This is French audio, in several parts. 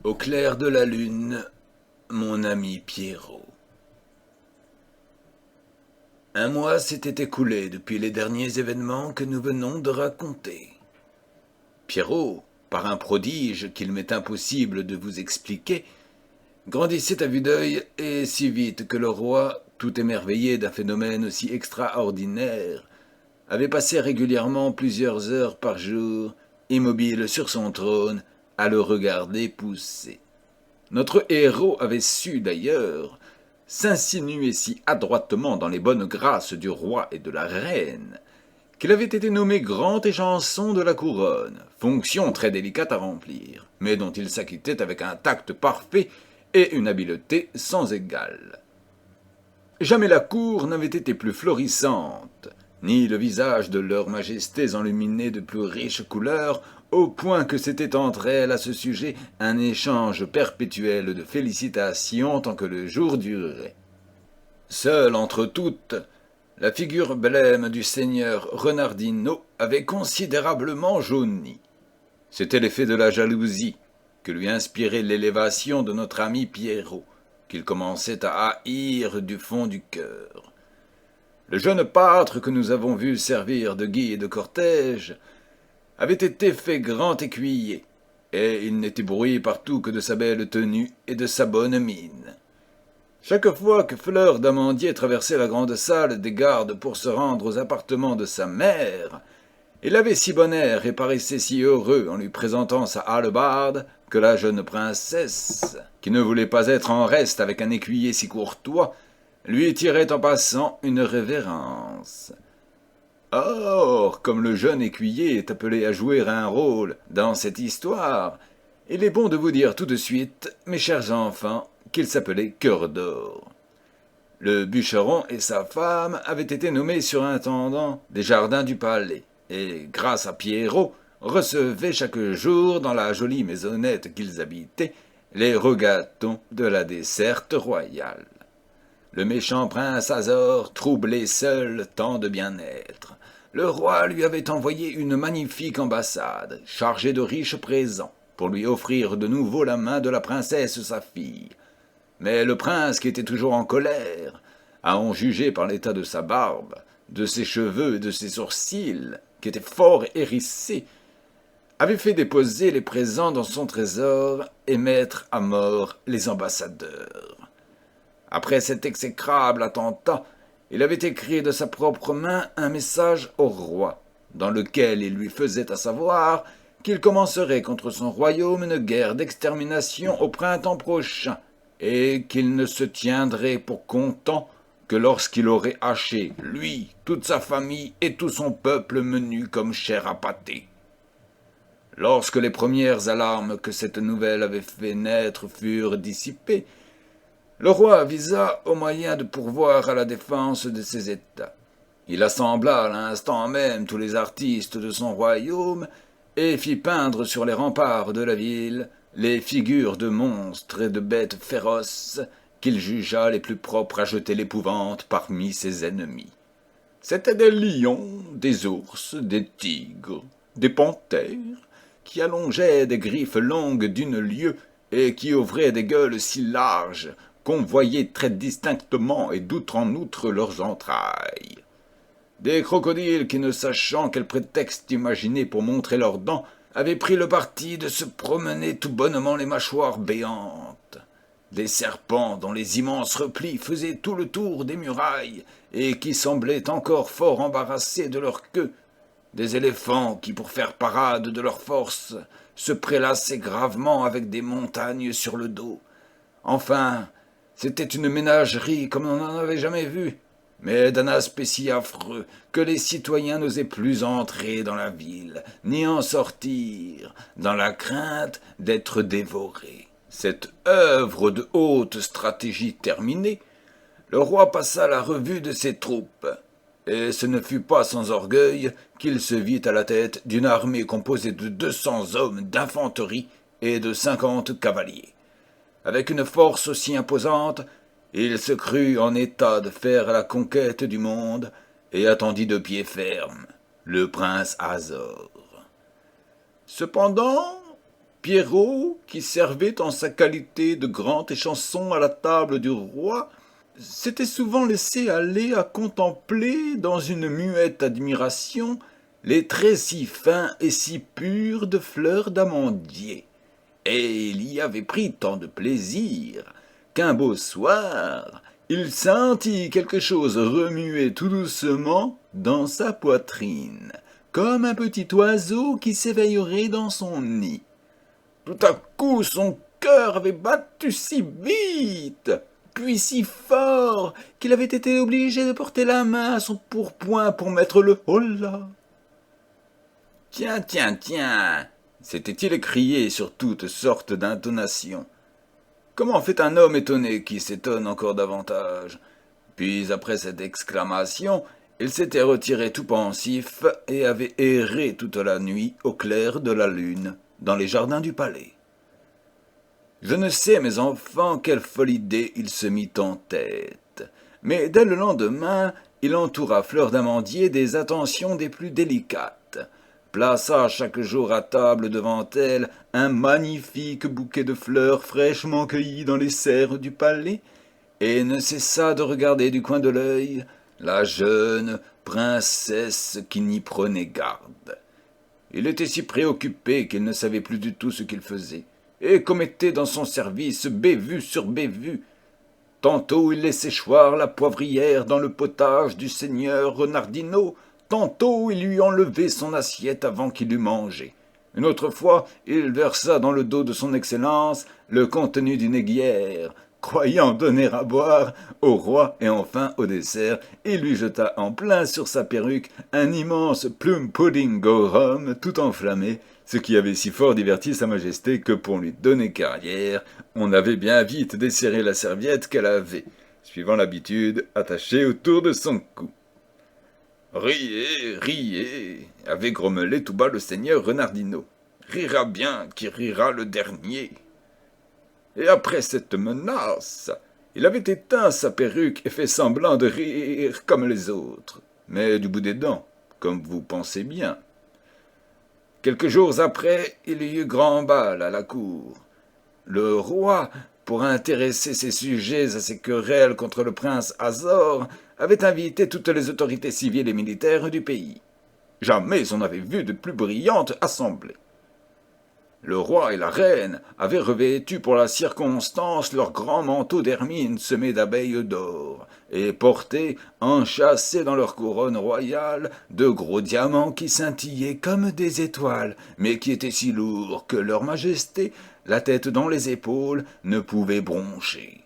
Au clair de la lune, mon ami Pierrot. Un mois s'était écoulé depuis les derniers événements que nous venons de raconter. Pierrot, par un prodige qu'il m'est impossible de vous expliquer, grandissait à vue d'œil et si vite que le roi, tout émerveillé d'un phénomène aussi extraordinaire, avait passé régulièrement plusieurs heures par jour, immobile sur son trône, à le regarder pousser. Notre héros avait su, d'ailleurs, s'insinuer si adroitement dans les bonnes grâces du roi et de la reine, qu'il avait été nommé grand échanson de la couronne, fonction très délicate à remplir, mais dont il s'acquittait avec un tact parfait et une habileté sans égale. Jamais la cour n'avait été plus florissante, ni le visage de leurs majestés enluminé de plus riches couleurs, au point que c'était entre elles à ce sujet un échange perpétuel de félicitations tant que le jour durait. Seule entre toutes, la figure blême du seigneur Renardino avait considérablement jauni. C'était l'effet de la jalousie que lui inspirait l'élévation de notre ami Pierrot, qu'il commençait à haïr du fond du cœur. Le jeune pâtre que nous avons vu servir de guide de cortège avait été fait grand écuyer, et il n'était brouillé partout que de sa belle tenue et de sa bonne mine. Chaque fois que Fleur d'Amandier traversait la grande salle des gardes pour se rendre aux appartements de sa mère, il avait si bon air et paraissait si heureux en lui présentant sa hallebarde que la jeune princesse, qui ne voulait pas être en reste avec un écuyer si courtois, lui tirait en passant une révérence. Or, comme le jeune écuyer est appelé à jouer un rôle dans cette histoire, il est bon de vous dire tout de suite, mes chers enfants, qu'il s'appelait Cœur d'Or. Le bûcheron et sa femme avaient été nommés surintendants des jardins du palais, et, grâce à Pierrot, recevaient chaque jour dans la jolie maisonnette qu'ils habitaient les regatons de la desserte royale. Le méchant prince Azor troublait seul tant de bien-être. Le roi lui avait envoyé une magnifique ambassade, chargée de riches présents, pour lui offrir de nouveau la main de la princesse sa fille. Mais le prince, qui était toujours en colère, à en juger par l'état de sa barbe, de ses cheveux et de ses sourcils, qui étaient fort hérissés, avait fait déposer les présents dans son trésor et mettre à mort les ambassadeurs. Après cet exécrable attentat, il avait écrit de sa propre main un message au roi, dans lequel il lui faisait à savoir qu'il commencerait contre son royaume une guerre d'extermination au printemps prochain, et qu'il ne se tiendrait pour content que lorsqu'il aurait haché, lui, toute sa famille et tout son peuple menu comme chair à pâté. Lorsque les premières alarmes que cette nouvelle avait fait naître furent dissipées, le roi avisa aux moyens de pourvoir à la défense de ses États. Il assembla à l'instant même tous les artistes de son royaume et fit peindre sur les remparts de la ville les figures de monstres et de bêtes féroces qu'il jugea les plus propres à jeter l'épouvante parmi ses ennemis. C'étaient des lions, des ours, des tigres, des panthères, qui allongeaient des griffes longues d'une lieue et qui ouvraient des gueules si larges qu'on voyait très distinctement et d'outre en outre leurs entrailles. Des crocodiles qui, ne sachant quel prétexte imaginer pour montrer leurs dents, avaient pris le parti de se promener tout bonnement les mâchoires béantes. Des serpents dont les immenses replis faisaient tout le tour des murailles et qui semblaient encore fort embarrassés de leur queue. Des éléphants qui, pour faire parade de leur force, se prélassaient gravement avec des montagnes sur le dos. Enfin, c'était une ménagerie comme on n'en avait jamais vu, mais d'un aspect si affreux que les citoyens n'osaient plus entrer dans la ville, ni en sortir, dans la crainte d'être dévorés. Cette œuvre de haute stratégie terminée, le roi passa la revue de ses troupes, et ce ne fut pas sans orgueil qu'il se vit à la tête d'une armée composée de 200 hommes d'infanterie et de 50 cavaliers. Avec une force aussi imposante, il se crut en état de faire la conquête du monde et attendit de pied ferme le prince Azor. Cependant, Pierrot, qui servait en sa qualité de grand échanson à la table du roi, s'était souvent laissé aller à contempler, dans une muette admiration, les traits si fins et si purs de Fleur d'Amandier. Et il y avait pris tant de plaisir qu'un beau soir, il sentit quelque chose remuer tout doucement dans sa poitrine, comme un petit oiseau qui s'éveillerait dans son nid. Tout à coup, son cœur avait battu si vite, puis si fort, qu'il avait été obligé de porter la main à son pourpoint pour mettre le holà. « Tiens, tiens, tiens !» s'était-il écrié sur toutes sortes d'intonations. Comment fait un homme étonné qui s'étonne encore davantage? Puis, après cette exclamation, il s'était retiré tout pensif et avait erré toute la nuit au clair de la lune, dans les jardins du palais. Je ne sais, mes enfants, quelle folle idée il se mit en tête, mais dès le lendemain, il entoura Fleur d'Amandier des attentions des plus délicates, plaça chaque jour à table devant elle un magnifique bouquet de fleurs fraîchement cueillies dans les serres du palais, et ne cessa de regarder du coin de l'œil la jeune princesse qui n'y prenait garde. Il était si préoccupé qu'il ne savait plus du tout ce qu'il faisait, et commettait dans son service bévue sur bévue. Tantôt il laissait choir la poivrière dans le potage du seigneur Renardino, tantôt il lui enlevait son assiette avant qu'il eût mangé. Une autre fois, il versa dans le dos de son excellence le contenu d'une aiguière, croyant donner à boire au roi, et enfin, au dessert, il lui jeta en plein sur sa perruque un immense plum pudding au rhum tout enflammé, ce qui avait si fort diverti sa majesté que pour lui donner carrière, on avait bien vite desserré la serviette qu'elle avait, suivant l'habitude, attachée autour de son cou. « Riez, riez !» avait grommelé tout bas le seigneur Renardino. « Rira bien qui rira le dernier !» Et après cette menace, il avait éteint sa perruque et fait semblant de rire comme les autres, mais du bout des dents, comme vous pensez bien. Quelques jours après, il y eut grand bal à la cour. Le roi, pour intéresser ses sujets à ses querelles contre le prince Azor, avait invité toutes les autorités civiles et militaires du pays. Jamais on n'avait vu de plus brillante assemblée. Le roi et la reine avaient revêtu pour la circonstance leurs grands manteaux d'hermine semés d'abeilles d'or, et portaient, enchâssés dans leur couronne royale, de gros diamants qui scintillaient comme des étoiles, mais qui étaient si lourds que leur majesté, la tête dans les épaules, ne pouvait broncher.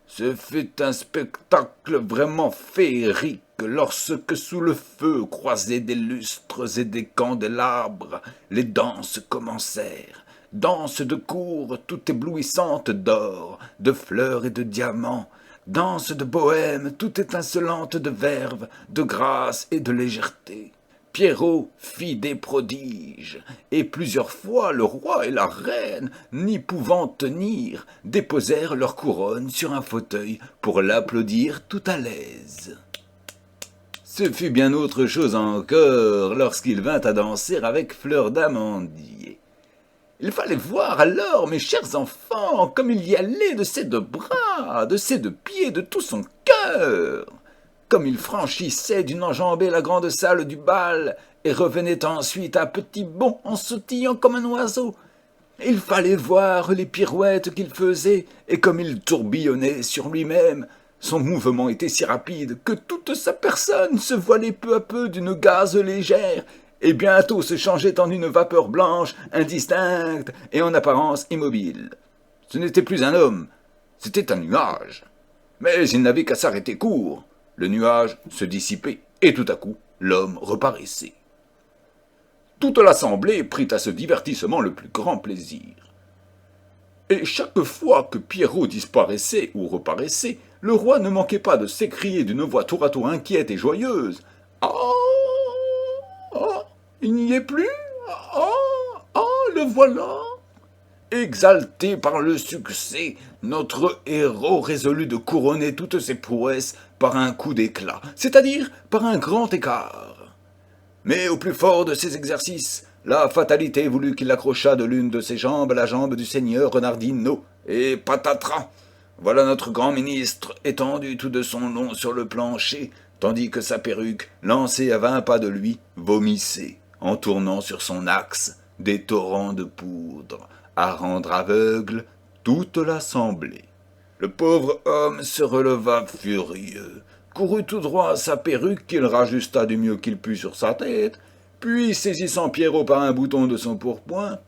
Ce fut un spectacle vraiment féerique lorsque, sous le feu croisé des lustres et des candélabres, les danses commencèrent. Danses de cour tout éblouissantes d'or, de fleurs et de diamants, danses de bohème tout étincelantes de verve, de grâce et de légèreté. Pierrot fit des prodiges, et plusieurs fois le roi et la reine, n'y pouvant tenir, déposèrent leur couronne sur un fauteuil pour l'applaudir tout à l'aise. Ce fut bien autre chose encore lorsqu'il vint à danser avec Fleur d'Amandier. Il fallait voir alors, mes chers enfants, comme il y allait de ses deux bras, de ses deux pieds, de tout son cœur. Comme il franchissait d'une enjambée la grande salle du bal, et revenait ensuite à petits bonds en sautillant comme un oiseau. Il fallait voir les pirouettes qu'il faisait, et comme il tourbillonnait sur lui-même. Son mouvement était si rapide que toute sa personne se voilait peu à peu d'une gaze légère, et bientôt se changeait en une vapeur blanche, indistincte et en apparence immobile. Ce n'était plus un homme, c'était un nuage. Mais il n'avait qu'à s'arrêter court. Le nuage se dissipait, et tout à coup, l'homme reparaissait. Toute l'assemblée prit à ce divertissement le plus grand plaisir. Et chaque fois que Pierrot disparaissait ou reparaissait, le roi ne manquait pas de s'écrier d'une voix tour à tour inquiète et joyeuse. « Ah, il n'y est plus? Le voilà !» Exalté par le succès, notre héros résolut de couronner toutes ses prouesses par un coup d'éclat, c'est-à-dire par un grand écart. Mais au plus fort de ses exercices, la fatalité voulut qu'il accrochât de l'une de ses jambes à la jambe du seigneur Renardino, et patatras! Voilà notre grand ministre étendu tout de son long sur le plancher, tandis que sa perruque, lancée à 20 pas de lui, vomissait, en tournant sur son axe, des torrents de poudre, à rendre aveugle toute l'assemblée. Le pauvre homme se releva furieux, courut tout droit à sa perruque qu'il rajusta du mieux qu'il put sur sa tête, puis, saisissant Pierrot par un bouton de son pourpoint,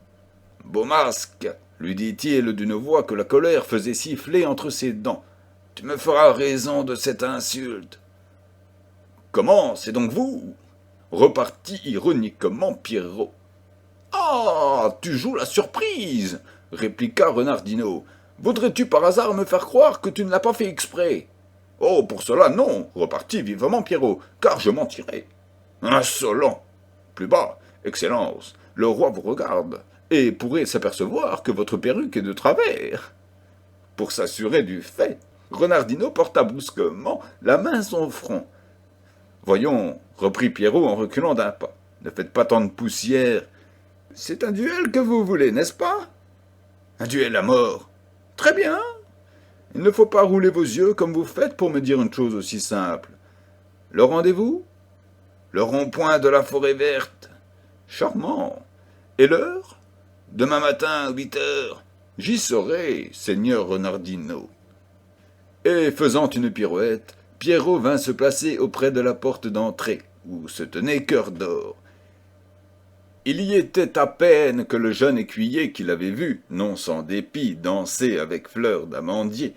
« Beau masque, lui dit-il d'une voix que la colère faisait siffler entre ses dents, tu me feras raison de cette insulte. »« Comment, c'est donc vous ?» repartit ironiquement Pierrot. « Ah, tu joues la surprise !» répliqua Renardino. « Voudrais-tu par hasard me faire croire que tu ne l'as pas fait exprès ?»« Oh, pour cela, non !» repartit vivement Pierrot, « car je mentirais. »« Insolent !»« Plus bas, Excellence, le roi vous regarde, et pourrait s'apercevoir que votre perruque est de travers. » Pour s'assurer du fait, Renardino porta brusquement la main à son front. « Voyons, » reprit Pierrot en reculant d'un pas, « ne faites pas tant de poussière. C'est un duel que vous voulez, n'est-ce pas ? Un duel à mort. Très bien. Il ne faut pas rouler vos yeux comme vous faites pour me dire une chose aussi simple. Le rendez-vous ? Le rond-point de la forêt verte. Charmant. Et l'heure ? Demain matin, à 8 heures. J'y serai, seigneur Renardino. » Et faisant une pirouette, Pierrot vint se placer auprès de la porte d'entrée, où se tenait Cœur d'Or. Il y était à peine que le jeune écuyer qui l'avait vu, non sans dépit, danser avec Fleur d'Amandier,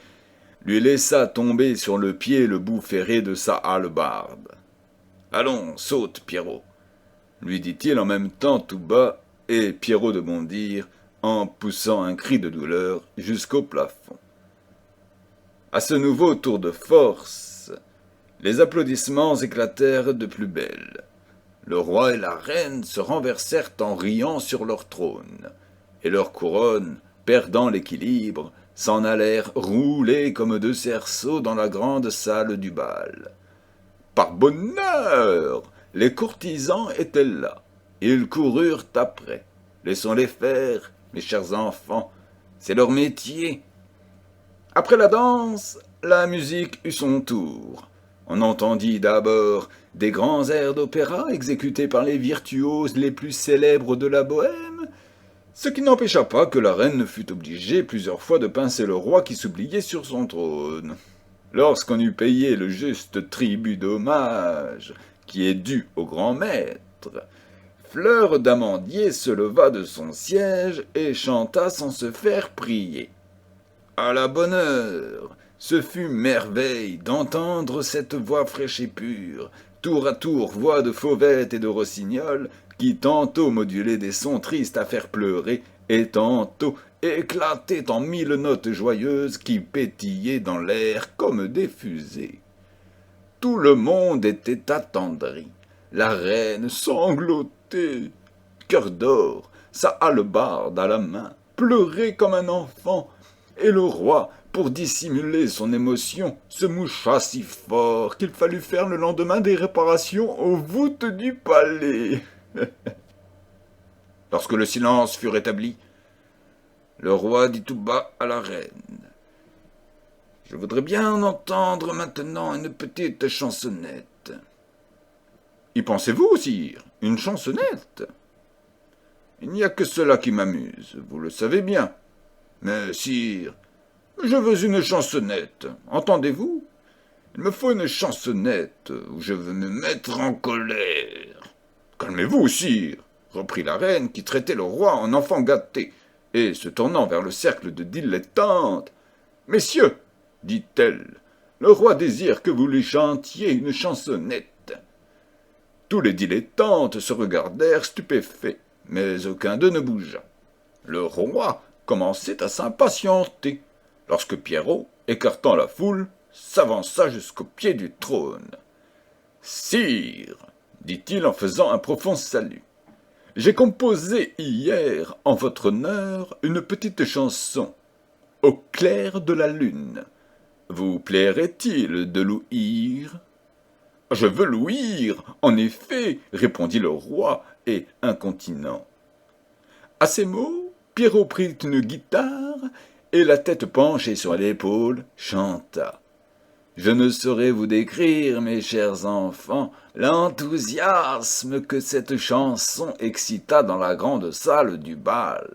lui laissa tomber sur le pied le bout ferré de sa hallebarde. « Allons, saute, Pierrot !» lui dit-il en même temps tout bas, et Pierrot de bondir, en poussant un cri de douleur jusqu'au plafond. À ce nouveau tour de force, les applaudissements éclatèrent de plus belle. Le roi et la reine se renversèrent en riant sur leur trône, et leurs couronnes, perdant l'équilibre, s'en allèrent rouler comme deux cerceaux dans la grande salle du bal. Par bonheur, les courtisans étaient là. Ils coururent après. Laissons-les faire, mes chers enfants, c'est leur métier. Après la danse, la musique eut son tour. On entendit d'abord des grands airs d'opéra exécutés par les virtuoses les plus célèbres de la Bohême, ce qui n'empêcha pas que la reine fut obligée plusieurs fois de pincer le roi qui s'oubliait sur son trône. Lorsqu'on eut payé le juste tribut d'hommage qui est dû au grand maître, Fleur d'Amandier se leva de son siège et chanta sans se faire prier. À la bonne heure, ce fut merveille d'entendre cette voix fraîche et pure, tour à tour voix de Fauvette et de Rossignol, qui tantôt modulait des sons tristes à faire pleurer, et tantôt éclatait en 1000 notes joyeuses qui pétillaient dans l'air comme des fusées. Tout le monde était attendri. La reine sanglotait, Cœur d'Or, sa hallebarde à la main, pleurait comme un enfant, et le roi, pour dissimuler son émotion, se moucha si fort qu'il fallut faire le lendemain des réparations aux voûtes du palais. Lorsque le silence fut rétabli, le roi dit tout bas à la reine : « Je voudrais bien entendre maintenant une petite chansonnette. »« Y pensez-vous, sire, une chansonnette ? Il n'y a que cela qui m'amuse, vous le savez bien. Mais, sire, je veux une chansonnette, entendez-vous ? Il me faut une chansonnette où je veux me mettre en colère. »« Calmez-vous, sire, » reprit la reine qui traitait le roi en enfant gâté, et se tournant vers le cercle de dilettantes. « Messieurs, dit-elle, le roi désire que vous lui chantiez une chansonnette. » Tous les dilettantes se regardèrent stupéfaits, mais aucun d'eux ne bougea. Le roi commençait à s'impatienter, lorsque Pierrot, écartant la foule, s'avança jusqu'au pied du trône. « Sire, dit-il en faisant un profond salut, j'ai composé hier, en votre honneur, une petite chanson, au clair de la lune. Vous plairait-il de l'ouïr ? » « Je veux l'ouïr, en effet, répondit le roi, et incontinent. À ces mots, Pierrot prit une guitare et, la tête penchée sur l'épaule, chanta. Je ne saurais vous décrire, mes chers enfants, l'enthousiasme que cette chanson excita dans la grande salle du bal.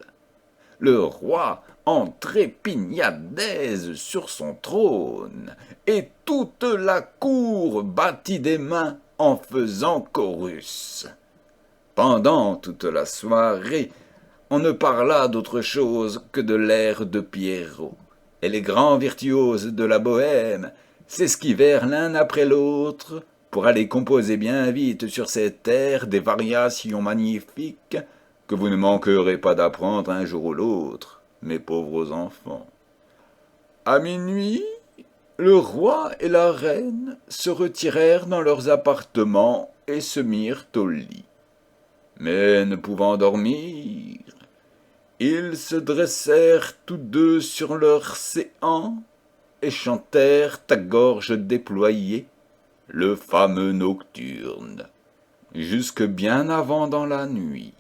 Le roi en trépignait sur son trône, et toute la cour battit des mains en faisant chorus. Pendant toute la soirée, on ne parla d'autre chose que de l'air de Pierrot, et les grands virtuoses de la bohème s'esquivèrent l'un après l'autre pour aller composer bien vite sur cet air des variations magnifiques que vous ne manquerez pas d'apprendre un jour ou l'autre, mes pauvres enfants. À minuit, le roi et la reine se retirèrent dans leurs appartements et se mirent au lit. Mais ne pouvant dormir, ils se dressèrent tous deux sur leurs séants et chantèrent à gorge déployée le fameux nocturne, jusque bien avant dans la nuit.